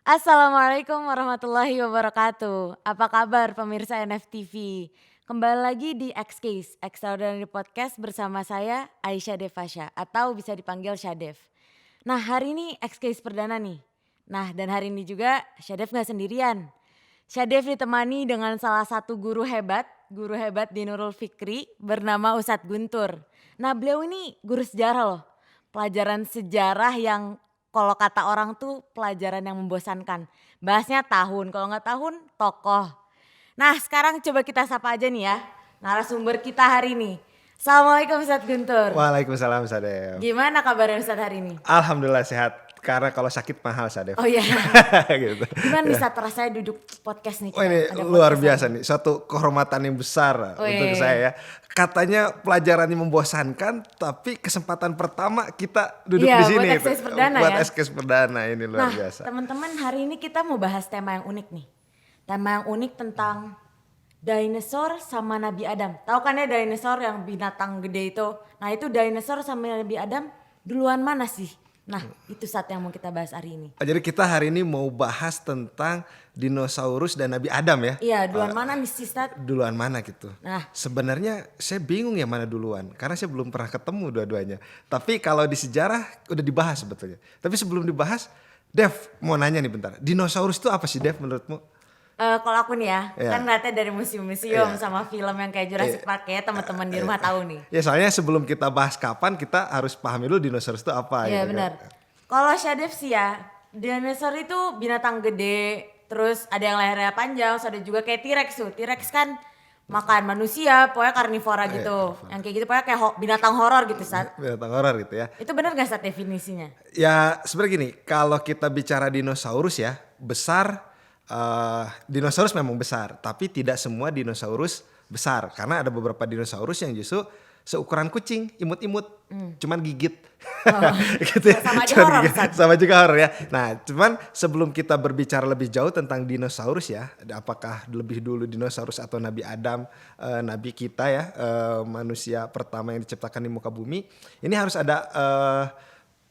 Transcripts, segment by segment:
Assalamualaikum warahmatullahi wabarakatuh. Apa kabar pemirsa NFTV? Kembali lagi di X-Case, Extraordinary Podcast bersama saya Aisyah Devasya atau bisa dipanggil Syadef. Nah hari ini X-Case perdana nih. Nah dan hari ini juga Syadef gak sendirian. Syadef ditemani dengan salah satu guru hebat di Nurul Fikri bernama Ustadz Guntur. Nah beliau ini guru sejarah loh. Pelajaran sejarah yang kalau kata orang tuh pelajaran yang membosankan. Bahasnya tahun, kalau nggak tahun tokoh. Nah sekarang coba kita sapa aja nih ya narasumber kita hari ini. Assalamualaikum Ustadz Guntur. Waalaikumsalam Sadef. Gimana kabarnya Ustadz hari ini? Alhamdulillah sehat. Karena kalau sakit mahal Sadef. Oh iya. Gitu. Gimana nih saat rasanya duduk podcast nih? Oh ini Ada luar podcast biasa lagi. nih. Suatu kehormatan yang besar Oh, untuk iya. saya ya. Katanya pelajarannya membosankan, tapi kesempatan pertama kita duduk Iya, di sini. buat SKS perdana buat ya. SKS perdana ini luar Nah biasa. teman-teman hari ini kita mau bahas tema yang unik nih. Tema yang unik tentang dinosaur sama Nabi Adam. Tahu kan ya dinosaur yang binatang gede itu. Nah itu dinosaur sama Nabi Adam duluan mana sih? Nah itu saat yang mau kita bahas hari ini. Jadi kita hari ini mau bahas tentang dinosaurus dan Nabi Adam ya. Iya duluan mana nih sih Ustadz? Duluan mana gitu. Nah. Sebenarnya saya bingung ya mana duluan. Karena saya belum pernah ketemu dua-duanya. Tapi kalau di sejarah udah dibahas sebetulnya. Tapi sebelum dibahas, Dev mau nanya nih bentar. Dinosaurus itu apa sih Dev menurutmu? Kalau aku nih ya, Iya. kan ngeliatnya dari museum-museum sama film yang kayak Jurassic Park ya teman-teman di rumah tahu nih. Ya soalnya sebelum kita bahas kapan kita harus pahami dulu dinosaurus itu apa. Iya gitu kan. benar. Kalau Syadef sih ya, dinosaur itu binatang gede, terus ada yang lehernya panjang, terus ada juga kayak T-Rex tuh. T-Rex kan makan manusia, pokoknya karnivora gitu. Yang kayak gitu pokoknya kayak binatang horor gitu Sat. Binatang horor gitu ya. Itu benar gak Sat definisinya? Ya sebenarnya gini, kalau kita bicara dinosaurus ya, besar, dinosaurus memang besar, tapi tidak semua dinosaurus besar. Karena ada beberapa dinosaurus yang justru seukuran kucing, imut-imut, cuman gigit. Gitu ya. Sama aja Cuman horor, gigit. Sat. Sama juga horor ya. Nah cuman sebelum kita berbicara lebih jauh tentang dinosaurus ya, apakah lebih dulu dinosaurus atau Nabi Adam, Nabi kita ya, manusia pertama yang diciptakan di muka bumi, ini harus ada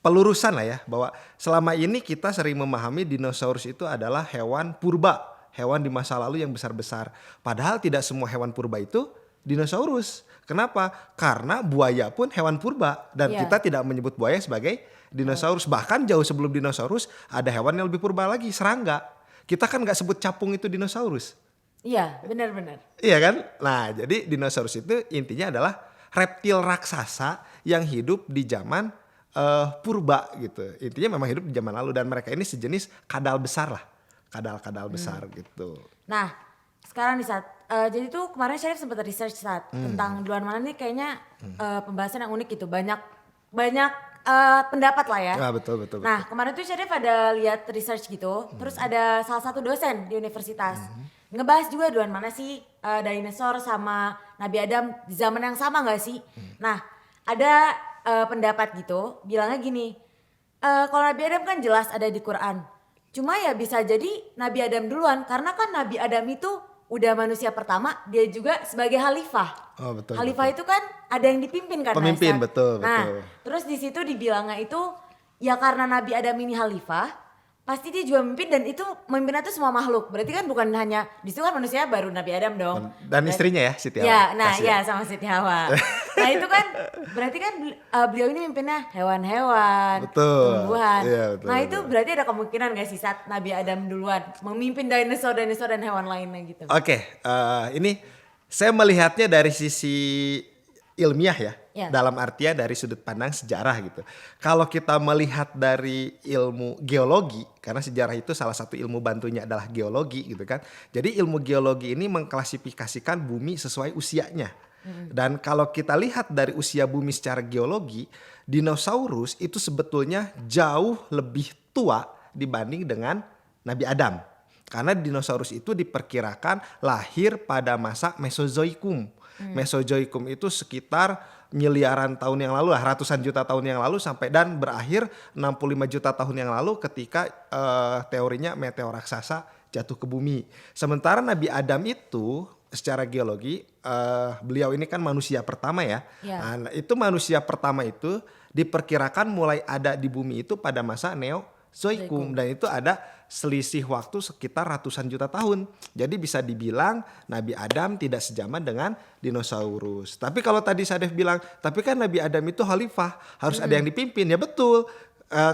pelurusan lah ya, bahwa selama ini kita sering memahami dinosaurus itu adalah hewan purba, hewan di masa lalu yang besar-besar. Padahal tidak semua hewan purba itu dinosaurus. Kenapa? Karena buaya pun hewan purba dan Iya. kita tidak menyebut buaya sebagai dinosaurus. Bahkan jauh sebelum dinosaurus ada hewan yang lebih purba lagi, serangga. Kita kan nggak sebut capung itu dinosaurus. Iya benar-benar. Iya kan? Nah jadi dinosaurus itu intinya adalah reptil raksasa yang hidup di zaman purba gitu. Intinya memang hidup di zaman lalu dan mereka ini sejenis kadal besar lah. Kadal-kadal besar gitu. Nah sekarang nih Sat, jadi tuh kemarin Syarif sempat research Sat tentang duluan mana nih kayaknya pembahasan yang unik gitu. Banyak pendapat lah ya. Ah, betul. Nah kemarin tuh Syarif ada lihat research gitu, terus ada salah satu dosen di universitas ngebahas juga duluan mana sih dinosaur sama Nabi Adam di zaman yang sama nggak sih? Nah ada pendapat gitu, bilangnya gini, kalau Nabi Adam kan jelas ada di Quran, cuma ya bisa jadi Nabi Adam duluan karena kan Nabi Adam itu udah manusia pertama, dia juga sebagai khalifah. Oh, betul, Khalifah itu kan ada yang dipimpin kan. Pemimpin, Ustaz? betul. Nah, terus di situ dibilangnya itu ya karena Nabi Adam ini khalifah, pasti dia juga memimpin dan itu memimpinnya tuh semua makhluk. Berarti kan bukan hanya di situ kan manusia baru Nabi Adam dong. Dan istrinya ya Siti Hawa. Ya, nah Kasih ya sama Siti Hawa. Nah itu kan berarti kan beliau ini mimpinnya hewan-hewan, Betul. tumbuhan. Iya, betul, Nah itu betul. berarti ada kemungkinan gak sih saat Nabi Adam duluan memimpin dinosaur dan hewan lainnya gitu. Oke, ini saya melihatnya dari sisi ilmiah ya, Ya. dalam artian dari sudut pandang sejarah gitu. Kalau kita melihat dari ilmu geologi, karena sejarah itu salah satu ilmu bantunya adalah geologi gitu kan. Jadi ilmu geologi ini mengklasifikasikan bumi sesuai usianya. Dan kalau kita lihat dari usia bumi secara geologi, dinosaurus itu sebetulnya jauh lebih tua dibanding dengan Nabi Adam. Karena dinosaurus itu diperkirakan lahir pada masa Mesozoikum. Mesozoikum itu sekitar miliaran tahun yang lalu lah, ratusan juta tahun yang lalu sampai dan berakhir 65 juta tahun yang lalu ketika teorinya meteor raksasa jatuh ke bumi. Sementara Nabi Adam itu secara geologi beliau ini kan manusia pertama ya. Ya. Nah, itu manusia pertama itu diperkirakan mulai ada di bumi itu pada masa Neozoikum dan itu ada selisih waktu sekitar ratusan juta tahun. Jadi bisa dibilang Nabi Adam tidak sezaman dengan dinosaurus. Tapi kalau tadi Sadef bilang, tapi kan Nabi Adam itu khalifah, harus ada yang dipimpin. Ya betul.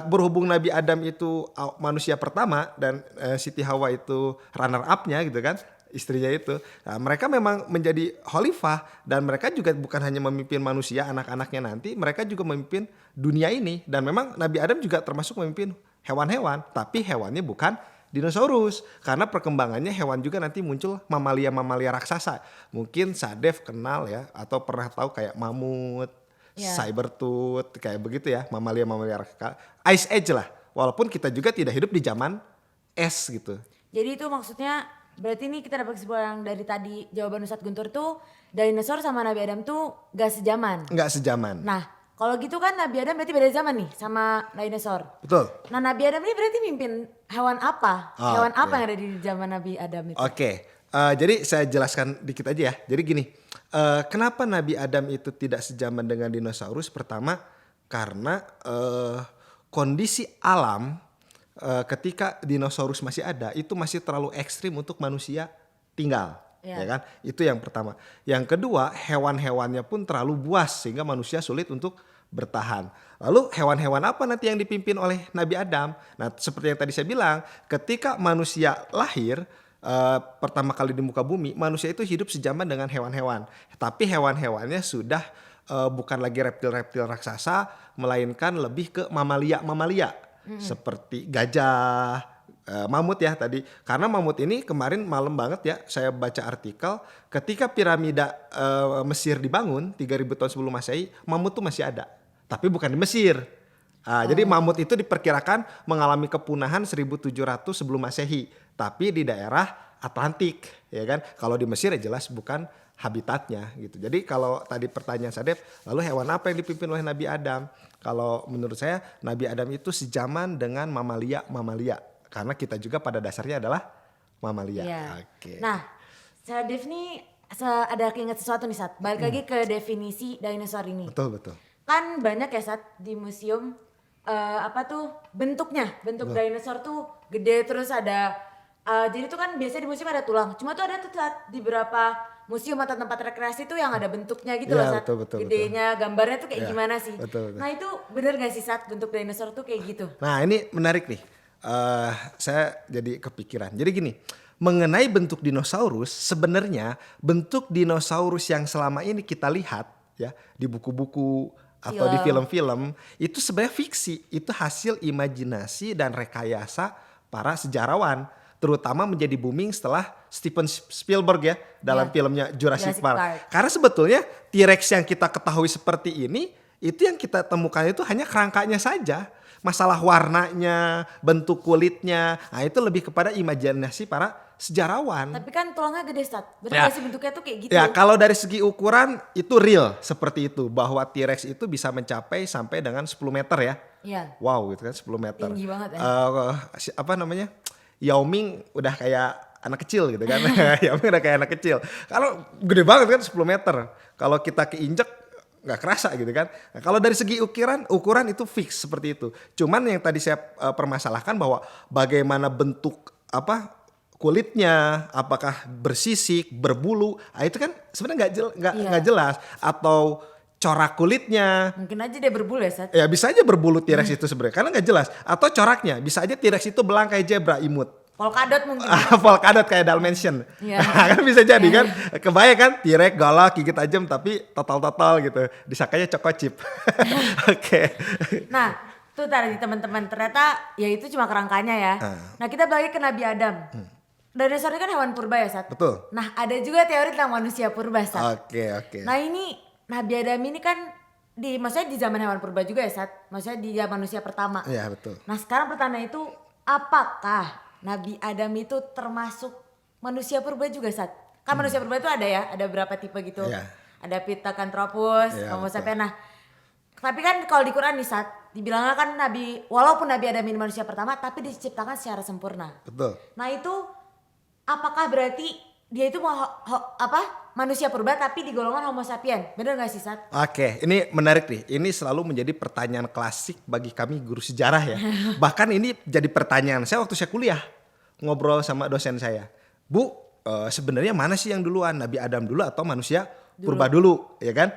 Berhubung Nabi Adam itu manusia pertama dan Siti Hawa itu runner up-nya gitu kan, istrinya itu. Nah, mereka memang menjadi khalifah dan mereka juga bukan hanya memimpin manusia, anak-anaknya nanti, mereka juga memimpin dunia ini. Dan memang Nabi Adam juga termasuk memimpin hewan-hewan, tapi hewannya bukan dinosaurus. Karena perkembangannya hewan juga nanti muncul mamalia-mamalia raksasa. Mungkin Sadef kenal ya, atau pernah tahu kayak mamut, Sabertooth, kayak begitu ya, mamalia-mamalia raksasa. Ice Age lah, walaupun kita juga tidak hidup di zaman es gitu. Jadi itu maksudnya berarti ini kita dapat kesimpulan dari tadi jawaban Ustadz Guntur tuh dinosaur sama Nabi Adam tuh gak sejaman. Nggak sejaman. Nah kalau gitu kan Nabi Adam berarti beda zaman nih sama dinosaur. Betul. Nah Nabi Adam ini berarti mimpin hewan apa? Hewan Oke. apa yang ada di zaman Nabi Adam itu? Oke, jadi saya jelaskan dikit aja ya. Jadi gini, kenapa Nabi Adam itu tidak sejaman dengan dinosaurus? Pertama, karena kondisi alam ketika dinosaurus masih ada itu masih terlalu ekstrim untuk manusia tinggal, Ya. ya kan? Itu yang pertama. Yang kedua, hewan-hewannya pun terlalu buas sehingga manusia sulit untuk bertahan. Lalu hewan-hewan apa nanti yang dipimpin oleh Nabi Adam? Nah, seperti yang tadi saya bilang, ketika manusia lahir pertama kali di muka bumi, manusia itu hidup sejaman dengan hewan-hewan. Tapi hewan-hewannya sudah bukan lagi reptil-reptil raksasa, melainkan lebih ke mamalia-mamalia seperti gajah, mamut ya tadi. Karena mamut ini kemarin malam banget ya saya baca artikel ketika piramida Mesir dibangun 3000 tahun sebelum Masehi, mamut tuh masih ada. Tapi bukan di Mesir. Jadi mamut itu diperkirakan mengalami kepunahan 1700 sebelum Masehi, tapi di daerah Atlantik, ya kan? Kalau di Mesir ya jelas bukan habitatnya gitu. Jadi kalau tadi pertanyaan Sadef, lalu hewan apa yang dipimpin oleh Nabi Adam? Kalau menurut saya Nabi Adam itu sejaman dengan mamalia karena kita juga pada dasarnya adalah mamalia. Iya. Oke. Nah Sadef nih ada keinget sesuatu nih Sat. Balik lagi ke definisi dinosaur ini. Betul. Kan banyak ya Sat di museum bentuk dinosaur tuh gede terus ada jadi tuh kan biasanya di museum ada tulang. Cuma tuh ada tuh Sat, di beberapa museum atau tempat rekreasi tuh yang ada bentuknya gitu Iya, loh Sat. betul. Gedenya, gambarnya tuh kayak Iya, gimana sih? betul. Nah itu bener gak sih Sat bentuk dinosaur tuh kayak gitu? Nah ini menarik nih, saya jadi kepikiran. Jadi gini, mengenai bentuk dinosaurus, sebenarnya bentuk dinosaurus yang selama ini kita lihat ya di buku-buku atau di film-film itu sebenarnya fiksi, itu hasil imajinasi dan rekayasa para sejarawan. Terutama menjadi booming setelah Steven Spielberg ya dalam filmnya Jurassic Park. Karena sebetulnya T-Rex yang kita ketahui seperti ini, itu yang kita temukan itu hanya kerangkanya saja. Masalah warnanya, bentuk kulitnya, nah itu lebih kepada imajinasi para sejarawan. Tapi kan tulangnya gede Sat. Bener Ya. gak sih bentuknya tuh kayak gitu? Ya kalau dari segi ukuran itu real seperti itu. Bahwa T-Rex itu bisa mencapai sampai dengan 10 meter ya. Iya. Wow gitu kan 10 meter. Tinggi banget ya. Apa namanya? Yao Ming udah kayak anak kecil gitu kan. Yao Ming udah kayak anak kecil. Kalau gede banget kan 10 meter. Kalau kita keinjek nggak kerasa gitu kan. Nah, kalau dari segi ukuran itu fix seperti itu. Cuman yang tadi saya permasalahkan bahwa bagaimana bentuk kulitnya, apakah bersisik, berbulu, itu kan sebenarnya nggak jelas. Atau corak kulitnya. Mungkin aja dia berbulu ya Sat. Ya bisa aja berbulu T-Rex itu sebenarnya karena nggak jelas. Atau coraknya bisa aja T-Rex itu belang kayak zebra imut. Polkadot mungkin. Polkadot kayak Dalmatian. Iya. Kan bisa jadi kan. Kebayang kan T-Rex galak gigit tajam tapi total gitu. Disangkanya Choco Chip. Oke. Nah tuh tadi teman-teman ternyata ya itu cuma kerangkanya ya. Nah kita balik ke Nabi Adam. Dinosaur ini kan hewan purba ya Sat. Betul. Nah ada juga teori tentang manusia purba Sat. Oke. Nah ini Nabi Adam ini kan maksudnya di zaman hewan purba juga ya Sat. Maksudnya di zaman manusia pertama. Iya betul. Nah sekarang pertanyaan itu apakah Nabi Adam itu termasuk manusia purba juga Sat? Kan manusia purba itu ada ya, ada berapa tipe gitu. Iya. Ada Pithecanthropus, Iya, Homo betul. sapiens. Nah, tapi kan kalau di Quran nih Sat, dibilangnya kan walaupun Nabi Adam ini manusia pertama tapi diciptakan secara sempurna. Betul. Nah itu apakah berarti dia itu manusia purba tapi di golongan Homo sapien. Bener gak sih Sat? Oke, ini menarik nih. Ini selalu menjadi pertanyaan klasik bagi kami guru sejarah ya. Bahkan ini jadi pertanyaan saya waktu saya kuliah. Ngobrol sama dosen saya. Bu, sebenarnya mana sih yang duluan? Nabi Adam dulu atau manusia purba dulu? Ya kan?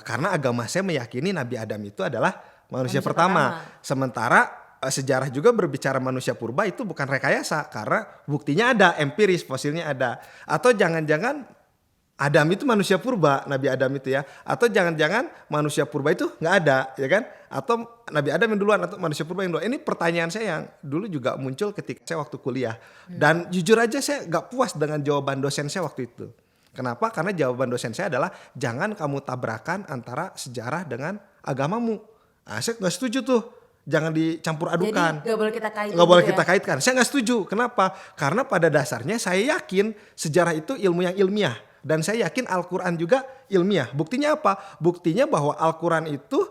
Karena agama saya meyakini Nabi Adam itu adalah manusia pertama. Sementara sejarah juga berbicara manusia purba itu bukan rekayasa. Karena buktinya ada, empiris, fosilnya ada. Atau jangan-jangan Adam itu manusia purba, Nabi Adam itu ya. Atau jangan-jangan manusia purba itu nggak ada, ya kan? Atau Nabi Adam yang duluan atau manusia purba yang duluan. Ini pertanyaan saya yang dulu juga muncul ketika saya waktu kuliah. Dan jujur aja saya nggak puas dengan jawaban dosen saya waktu itu. Kenapa? Karena jawaban dosen saya adalah jangan kamu tabrakan antara sejarah dengan agamamu. Nah, saya nggak setuju tuh. Jangan dicampur adukan. Jadi gak boleh kita kaitkan. Nggak boleh gitu kita ya? kaitkan. Saya nggak setuju. Kenapa? Karena pada dasarnya saya yakin sejarah itu ilmu yang ilmiah. Dan saya yakin Al-Quran juga ilmiah. Buktinya apa? Buktinya bahwa Al-Quran itu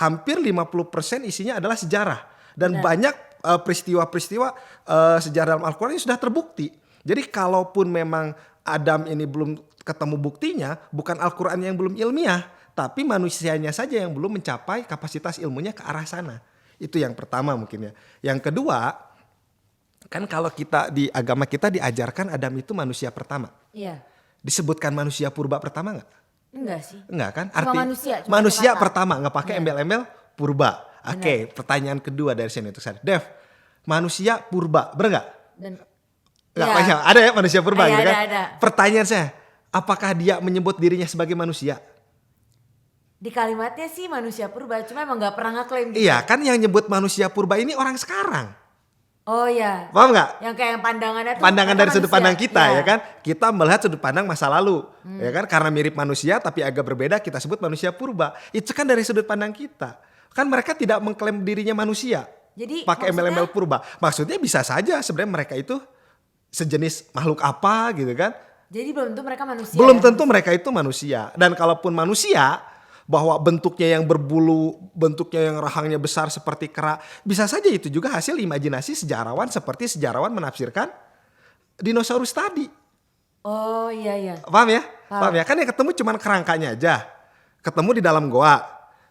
hampir 50% isinya adalah sejarah. Dan banyak peristiwa-peristiwa sejarah dalam Al-Quran ini sudah terbukti. Jadi kalaupun memang Adam ini belum ketemu buktinya, bukan Al-Quran yang belum ilmiah. Tapi manusianya saja yang belum mencapai kapasitas ilmunya ke arah sana. Itu yang pertama mungkin ya. Yang kedua, kan kalau kita di agama kita diajarkan Adam itu manusia pertama. Iya. Disebutkan manusia purba pertama nggak? Enggak sih. Enggak kan? Cuma Manusia manusia pertama, nggak pakai embel-embel purba. Oke, pertanyaan kedua dari sini untuk saya. Dev, manusia purba, bener nggak? Dan Nggak, ya. maksudnya ada ya manusia purba gitu kan? Ada. Pertanyaan saya, apakah dia menyebut dirinya sebagai manusia? Di kalimatnya sih manusia purba, cuma emang gak pernah ngeklaim gitu. Iya, kan yang nyebut manusia purba ini orang sekarang. Oh iya. Paham nggak? Yang kayak yang pandangannya tuh. Pandangan mereka dari sudut manusia. pandang kita Iya. ya kan. Kita melihat sudut pandang masa lalu. Ya kan, karena mirip manusia tapi agak berbeda kita sebut manusia purba. Itu kan dari sudut pandang kita. Kan mereka tidak mengklaim dirinya manusia. Jadi pakai maksudnya- embel-embel purba. Maksudnya bisa saja sebenarnya mereka itu sejenis makhluk apa gitu kan. Jadi belum tentu mereka manusia. Belum ya? tentu mereka itu manusia. Dan kalaupun manusia, bahwa bentuknya yang berbulu, bentuknya yang rahangnya besar seperti kera, bisa saja itu juga hasil imajinasi sejarawan seperti sejarawan menafsirkan dinosaurus tadi. Oh iya. Paham ya? Paham ya? Kan yang ketemu cuman kerangkanya aja. Ketemu di dalam goa.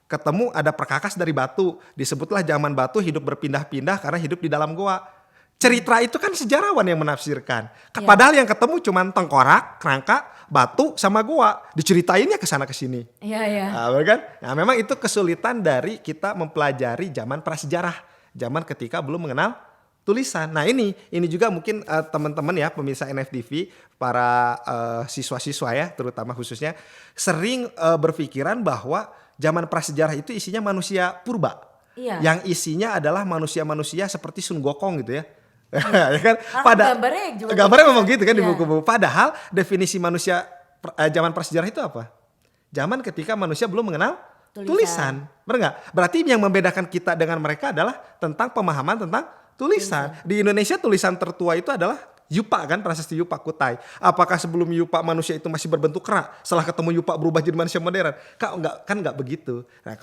Ketemu ada perkakas dari batu. Disebutlah zaman batu hidup berpindah-pindah karena hidup di dalam goa. Cerita itu kan sejarawan yang menafsirkan. Padahal yang ketemu cuman tengkorak, kerangka, batu sama goa. Diceritainnya ke sana ke sini. Iya. Nah, kan? Nah, memang itu kesulitan dari kita mempelajari zaman prasejarah. Zaman ketika belum mengenal tulisan. Nah, ini juga mungkin teman-teman ya pemirsa NFTV, para siswa-siswa ya terutama khususnya sering berpikiran bahwa zaman prasejarah itu isinya manusia purba. Iya. Yang isinya adalah manusia-manusia seperti Sun Gokong gitu ya. Ya kan? Gambarnya memang gitu kan di buku-buku. Padahal definisi manusia zaman prasejarah itu apa? Zaman ketika manusia belum mengenal tulisan. Benar nggak? Berarti yang membedakan kita dengan mereka adalah tentang pemahaman tentang tulisan. Di Indonesia tulisan tertua itu adalah Yupa kan, prasasti Yupa Kutai. Apakah sebelum Yupa manusia itu masih berbentuk kera? Setelah ketemu Yupa berubah jadi manusia modern? Kan nggak begitu. Nah,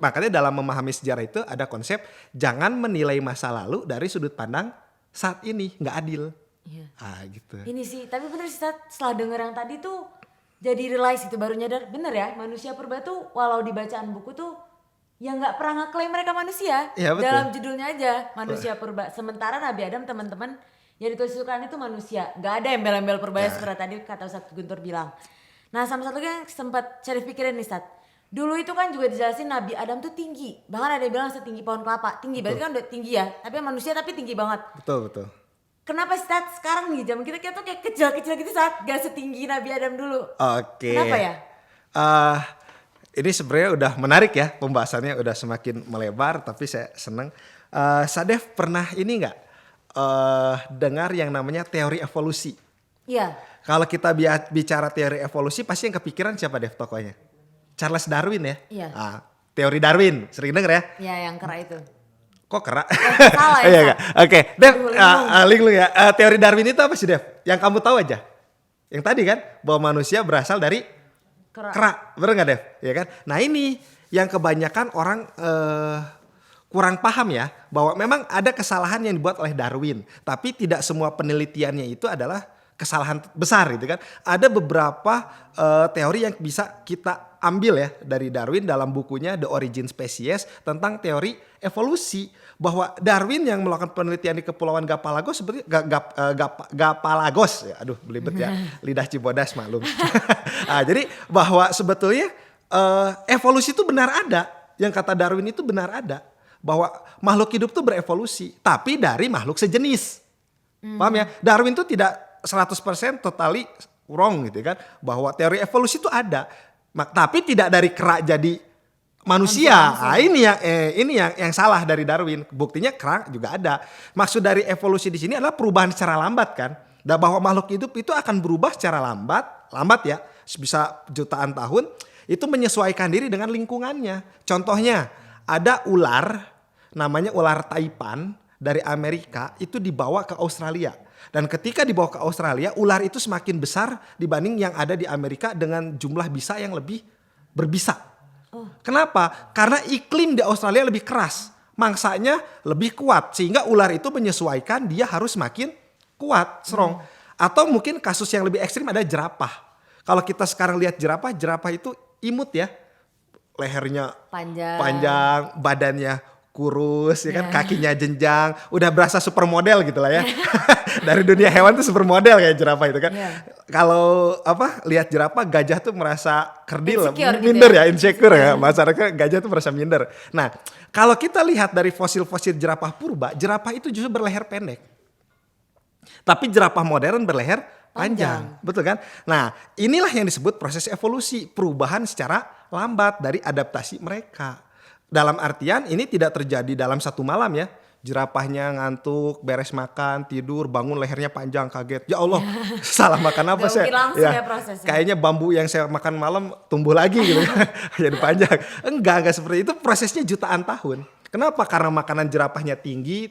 makanya dalam memahami sejarah itu ada konsep jangan menilai masa lalu dari sudut pandang saat ini, nggak adil. Iya. Gitu. Ini sih, tapi bener sih setelah denger yang tadi tuh jadi realize gitu, baru nyadar bener ya manusia purba tuh walau di bacaan buku tuh ya nggak pernah ngeklaim mereka manusia. Ya, betul. Dalam judulnya aja manusia purba. Sementara Nabi Adam teman-teman yang ditulis Al-Quran itu manusia. Nggak ada embel-embel purbanya seperti tadi kata Ustadz Guntur bilang. Nah sama satu lagi yang sempat Syarif pikirin nih Ustadz. Dulu itu kan juga dijelasin Nabi Adam tuh tinggi. Bahkan ada yang bilang setinggi pohon kelapa. Tinggi, berarti kan udah tinggi ya. Tapi manusia tapi tinggi banget. Betul. Kenapa Ustadz sekarang nih zaman kita tuh kayak kecil-kecil gitu saat gak setinggi Nabi Adam dulu. Oke. Kenapa ya? Ini sebenarnya udah menarik ya, pembahasannya udah semakin melebar, tapi saya seneng. Sadef pernah ini nggak dengar yang namanya teori evolusi? Iya. Kalau kita bicara teori evolusi, pasti yang kepikiran siapa Dev tokohnya? Charles Darwin ya? Iya. Teori Darwin, sering denger ya? Iya yang kera itu. Kok kera? Salah ya. Iya nggak? Oke, Dev, Linglung ya. Teori Darwin itu apa sih Dev? Yang kamu tahu aja? Yang tadi kan, bahwa manusia berasal dari kera, bener gak Dev? Ya kan? Nah ini yang kebanyakan orang kurang paham ya, bahwa memang ada kesalahan yang dibuat oleh Darwin, tapi tidak semua penelitiannya itu adalah kesalahan besar gitu kan. Ada beberapa teori yang bisa kita ambil ya dari Darwin dalam bukunya The Origin Species tentang teori evolusi, bahwa Darwin yang melakukan penelitian di Kepulauan Galapagos seperti Galapagos ya, aduh belibet ya, lidah Cibodas maklum. Nah, jadi bahwa sebetulnya evolusi itu benar ada, yang kata Darwin itu benar ada, bahwa makhluk hidup itu berevolusi tapi dari makhluk sejenis. Paham ya? Darwin itu tidak 100% totally wrong gitu kan, bahwa teori evolusi itu ada, tapi tidak dari kera jadi manusia. Nah, ini yang salah dari Darwin. Buktinya kera juga ada. Maksud dari evolusi di sini adalah perubahan secara lambat kan, dan bahwa makhluk hidup itu akan berubah secara lambat ya, bisa jutaan tahun, itu menyesuaikan diri dengan lingkungannya. Contohnya ada ular namanya ular taipan dari Amerika, itu dibawa ke Australia. Dan ketika dibawa ke Australia, ular itu semakin besar dibanding yang ada di Amerika dengan jumlah bisa yang lebih berbisa. Kenapa? Karena iklim di Australia lebih keras, mangsanya lebih kuat, sehingga ular itu menyesuaikan, dia harus semakin kuat, strong. Atau mungkin kasus yang lebih ekstrim ada jerapah. Kalau kita sekarang lihat jerapah itu imut ya, lehernya panjang, badannya kurus, ya kan, kakinya jenjang, udah berasa supermodel gitu lah ya. Dari dunia hewan tuh supermodel kayak jerapah itu kan. Kalau lihat jerapah, gajah tuh merasa kerdil, minder gitu ya, insecure ya. Masyarakat gajah tuh merasa minder. Nah, kalau kita lihat dari fosil-fosil jerapah purba, jerapah itu justru berleher pendek. Tapi jerapah modern berleher panjang. Betul kan? Nah, inilah yang disebut proses evolusi, perubahan secara lambat dari adaptasi mereka. Dalam artian ini tidak terjadi dalam satu malam ya. Jerapahnya ngantuk, beres makan, tidur, bangun lehernya panjang, kaget. Ya Allah, salah makan apa saya? Ya, prosesnya. Kayaknya bambu yang saya makan malam tumbuh lagi gitu. Jadi panjang. Enggak seperti itu, prosesnya jutaan tahun. Kenapa? Karena makanan jerapahnya tinggi,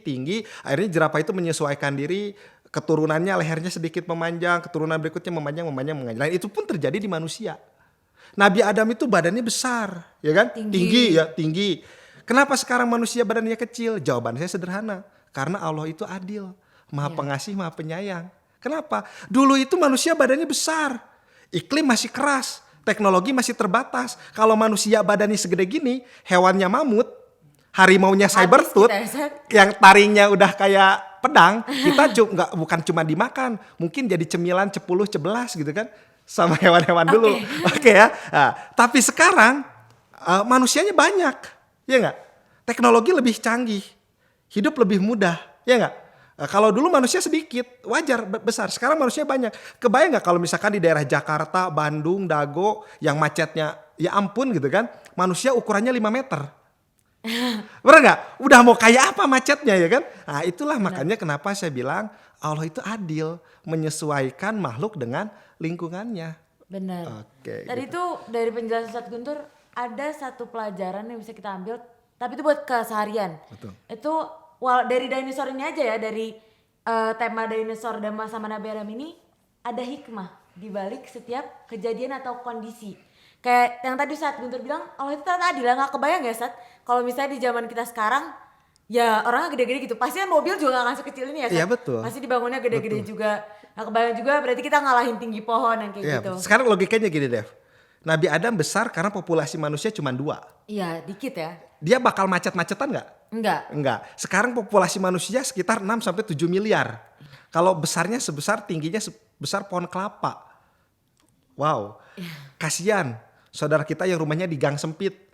akhirnya jerapah itu menyesuaikan diri, keturunannya lehernya sedikit memanjang, keturunan berikutnya memanjang. Nah, itu pun terjadi di manusia. Nabi Adam itu badannya besar, ya kan? Tinggi. Kenapa sekarang manusia badannya kecil? Jawaban saya sederhana. Karena Allah itu adil, Maha Pengasih, Maha Penyayang. Kenapa? Dulu itu manusia badannya besar, iklim masih keras, teknologi masih terbatas. Kalau manusia badannya segede gini, hewannya mamut, harimaunya sabertooth, yang taringnya udah kayak pedang, kita bukan cuma dimakan, mungkin jadi cemilan, cepulah gitu kan, sama hewan-hewan dulu. Oke ya. Nah, tapi sekarang manusianya banyak, ya nggak? Teknologi lebih canggih, hidup lebih mudah, ya nggak? Kalau dulu manusia sedikit, wajar besar. Sekarang manusia banyak. Kebayang nggak kalau misalkan di daerah Jakarta, Bandung, Dago, yang macetnya ya ampun gitu kan, manusia ukurannya 5 meter. Bener nggak? Udah mau kayak apa macetnya ya kan? Nah, itulah makanya kenapa saya bilang Allah itu adil, menyesuaikan makhluk dengan lingkungannya. Benar. Oke. Tadi itu dari penjelasan Ustadz Guntur ada satu pelajaran yang bisa kita ambil, tapi itu buat keseharian. Betul. Itu dari dinosaur ini aja ya, dari tema dinosaur dan masa Nabi Adam ini ada hikmah di balik setiap kejadian atau kondisi. Kayak yang tadi Ustadz Guntur bilang, Allah itu ternyata adil. Nggak kebayang ya Ustadz, kalau misalnya di zaman kita sekarang, ya orangnya gede-gede gitu. Pasti mobil juga gak sekecil ini ya Ustadz. Iya betul. Pasti dibangunnya gede-gede juga. Nggak kebayang juga berarti kita ngalahin tinggi pohon yang kayak gitu. Sekarang logikanya gini Dev, Nabi Adam besar karena populasi manusia cuma 2. Iya dikit ya. Dia bakal macet-macetan nggak? Enggak. Sekarang populasi manusia sekitar 6-7 miliar. Kalau besarnya tingginya sebesar pohon kelapa. Wow, kasihan saudara kita yang rumahnya di gang sempit.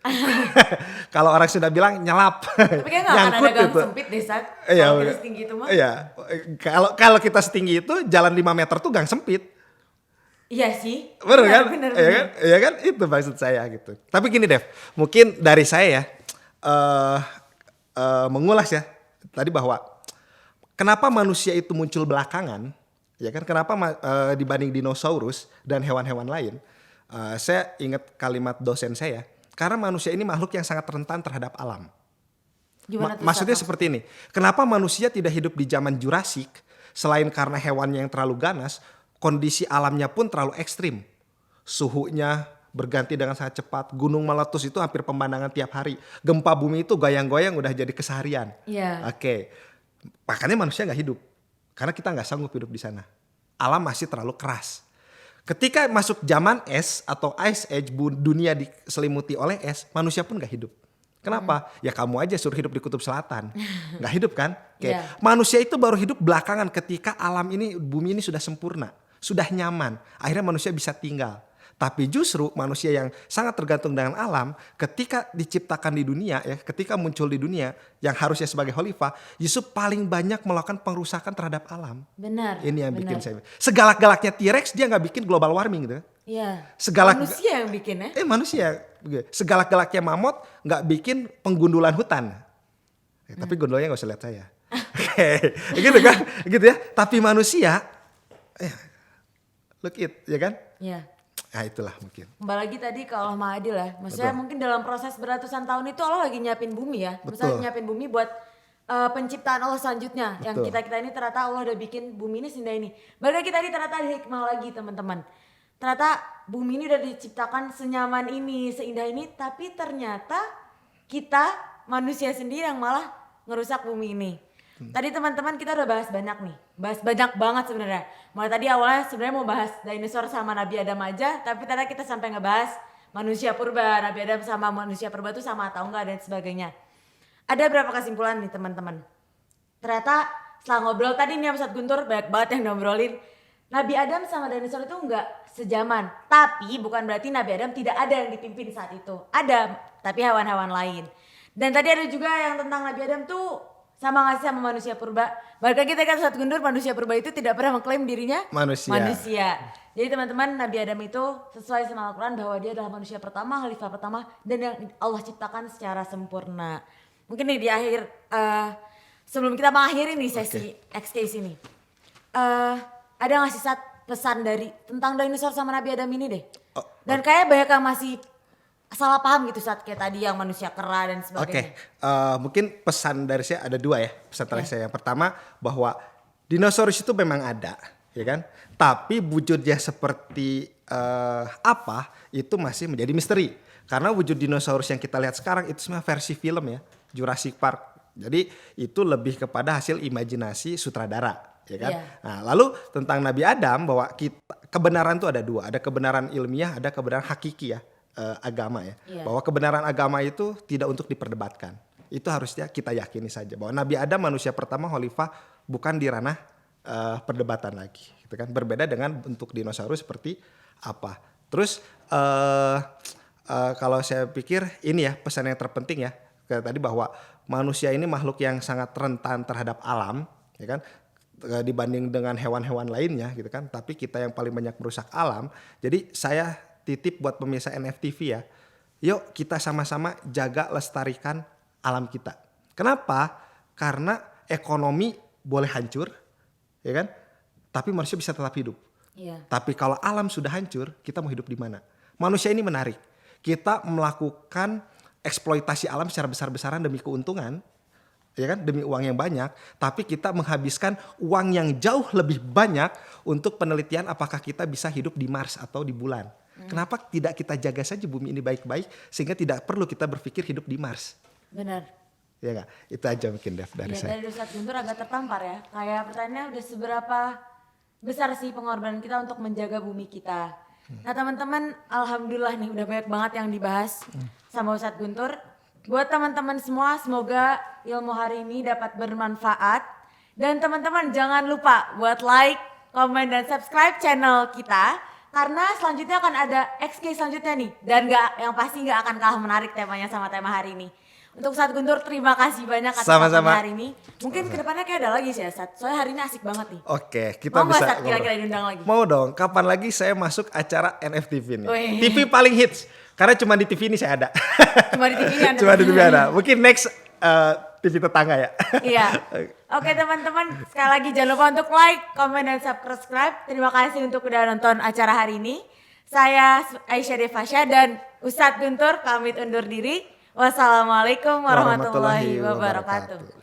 Kalau orang sudah bilang nyelap. Tapi kayaknya gak akan ada gang sempit deh Sat. Kalau kita setinggi itu mah. Iya, kalau kita setinggi itu jalan 5 meter tuh gang sempit. Iya sih. Bener kan? Bener. Iya kan? Itu maksud saya gitu. Tapi gini Dev, mungkin dari saya ya, mengulas ya tadi bahwa kenapa manusia itu muncul belakangan, ya kan? Kenapa dibanding dinosaurus dan hewan-hewan lain? Saya ingat kalimat dosen saya, karena manusia ini makhluk yang sangat rentan terhadap alam. Maksudnya seperti ini, kenapa manusia tidak hidup di zaman Jurassic? Selain karena hewannya yang terlalu ganas, kondisi alamnya pun terlalu ekstrim. Suhunya berganti dengan sangat cepat. Gunung meletus itu hampir pemandangan tiap hari. Gempa bumi itu goyang-goyang udah jadi keseharian. Iya. Oke. Makanya manusia gak hidup. Karena kita gak sanggup hidup di sana. alam masih terlalu keras. Ketika masuk zaman es atau ice age, dunia diselimuti oleh es, manusia pun gak hidup. Kenapa? Ya kamu aja suruh hidup di kutub selatan. Gak hidup kan? Manusia itu baru hidup belakangan ketika alam ini, bumi ini sudah sempurna. Sudah nyaman. Akhirnya manusia bisa tinggal. Tapi justru manusia yang sangat tergantung dengan alam, ketika diciptakan di dunia, ya, ketika muncul di dunia, yang harusnya sebagai khalifah, justru paling banyak melakukan pengrusakan terhadap alam. Benar. Ini yang bikin saya. Segalak-galaknya T-Rex dia nggak bikin global warming gitu. Iya. Manusia yang bikin ya. Manusia. Segalak-galaknya mamut nggak bikin penggundulan hutan. Tapi gondolnya nggak usah lihat saya. Gitu kan, gitu ya. Tapi manusia, look it, ya kan? Iya. Nah itulah mungkin. Kembali lagi tadi ke Allah Maha Adil lah. Maksudnya mungkin dalam proses beratusan tahun itu Allah lagi nyiapin bumi ya. Misalnya nyiapin bumi buat penciptaan Allah selanjutnya. Yang kita ini ternyata Allah udah bikin bumi ini seindah ini. Balik lagi tadi ternyata ada hikmah lagi teman-teman. Ternyata bumi ini udah diciptakan senyaman ini, seindah ini. Tapi ternyata kita manusia sendiri yang malah ngerusak bumi ini. Tadi teman-teman kita udah bahas banyak nih. Bahas banyak banget sebenarnya. Mulai tadi awalnya sebenarnya mau bahas dinosaur sama Nabi Adam aja. Tapi ternyata kita sampai ngebahas manusia purba. Nabi Adam sama manusia purba itu sama atau enggak dan sebagainya. Ada berapa kesimpulan nih teman-teman. Ternyata setelah ngobrol tadi nih Ustadz Guntur banyak banget yang ngobrolin. Nabi Adam sama dinosaur itu enggak sejaman. Tapi bukan berarti Nabi Adam tidak ada yang dipimpin saat itu. Ada, tapi hewan-hewan lain. Dan tadi ada juga yang tentang Nabi Adam tuh sama ngasih sama manusia purba. Balik lagi kan Ustadz Guntur, manusia purba itu tidak pernah mengklaim dirinya manusia. Jadi teman-teman, Nabi Adam itu sesuai sama Al-Quran bahwa dia adalah manusia pertama, khalifah pertama, dan yang Allah ciptakan secara sempurna. Mungkin nih di akhir, sebelum kita mengakhiri nih sesi X-Case ini, ada nggak sih pesan dari tentang dinosaur sama Nabi Adam ini deh? Dan kayak banyak yang masih salah paham gitu saat kayak tadi yang manusia kera dan sebagainya. Mungkin pesan dari saya ada dua ya. Pesan dari saya yang pertama bahwa dinosaurus itu memang ada, ya kan? Tapi wujudnya seperti apa itu masih menjadi misteri. Karena wujud dinosaurus yang kita lihat sekarang itu semua versi film ya, Jurassic Park. Jadi itu lebih kepada hasil imajinasi sutradara, ya kan? Nah, lalu tentang Nabi Adam bahwa kebenaran itu ada dua, ada kebenaran ilmiah, ada kebenaran hakiki ya. Agama ya, bahwa kebenaran agama itu tidak untuk diperdebatkan. Itu harusnya kita yakini saja bahwa Nabi Adam manusia pertama khalifah bukan di ranah perdebatan lagi, gitu kan. Berbeda dengan bentuk dinosaurus seperti apa. Terus kalau saya pikir ini ya pesan yang terpenting ya, kayak tadi bahwa manusia ini makhluk yang sangat rentan terhadap alam, ya kan. Dibanding dengan hewan-hewan lainnya, gitu kan. Tapi kita yang paling banyak merusak alam. Jadi saya titip buat pemirsa NFTV ya. Yuk kita sama-sama jaga lestarikan alam kita. Kenapa? Karena ekonomi boleh hancur, ya kan? Tapi manusia bisa tetap hidup. Tapi kalau alam sudah hancur, kita mau hidup di mana? Manusia ini menarik. Kita melakukan eksploitasi alam secara besar-besaran demi keuntungan, ya kan? Demi uang yang banyak. Tapi kita menghabiskan uang yang jauh lebih banyak untuk penelitian apakah kita bisa hidup di Mars atau di bulan. Kenapa tidak kita jaga saja bumi ini baik-baik sehingga tidak perlu kita berpikir hidup di Mars. Benar. Ya nggak? Itu aja mungkin Dev dari saya. Dari Ustadz Guntur agak tertampar ya. Kayak pertanyaannya udah seberapa besar sih pengorbanan kita untuk menjaga bumi kita. Nah teman-teman, alhamdulillah nih udah banyak banget yang dibahas sama Ustadz Guntur. Buat teman-teman semua, semoga ilmu hari ini dapat bermanfaat. Dan teman-teman jangan lupa buat like, komen, dan subscribe channel kita. Karena selanjutnya akan ada XK selanjutnya nih. Dan yang pasti gak akan kalah menarik temanya sama tema hari ini. Untuk Ustadz Guntur terima kasih banyak atas tema hari ini. Mungkin kedepannya kayak ada lagi sih ya Ustadz. Soalnya hari ini asik banget nih. Oke, kita mau bisa. Mau kira-kira diundang lagi? Mau dong, kapan lagi saya masuk acara NFTV nih. TV paling hits. Karena cuma di TV ini saya ada. Cuma di TV ini ada. Cuma di TV ada. Mungkin next TV tetangga ya. Iya. Oke teman-teman, sekali lagi jangan lupa untuk like, komen, dan subscribe. Terima kasih untuk udah nonton acara hari ini. Saya Aisyah Devasya dan Ustadz Guntur pamit undur diri. Wassalamualaikum warahmatullahi wabarakatuh.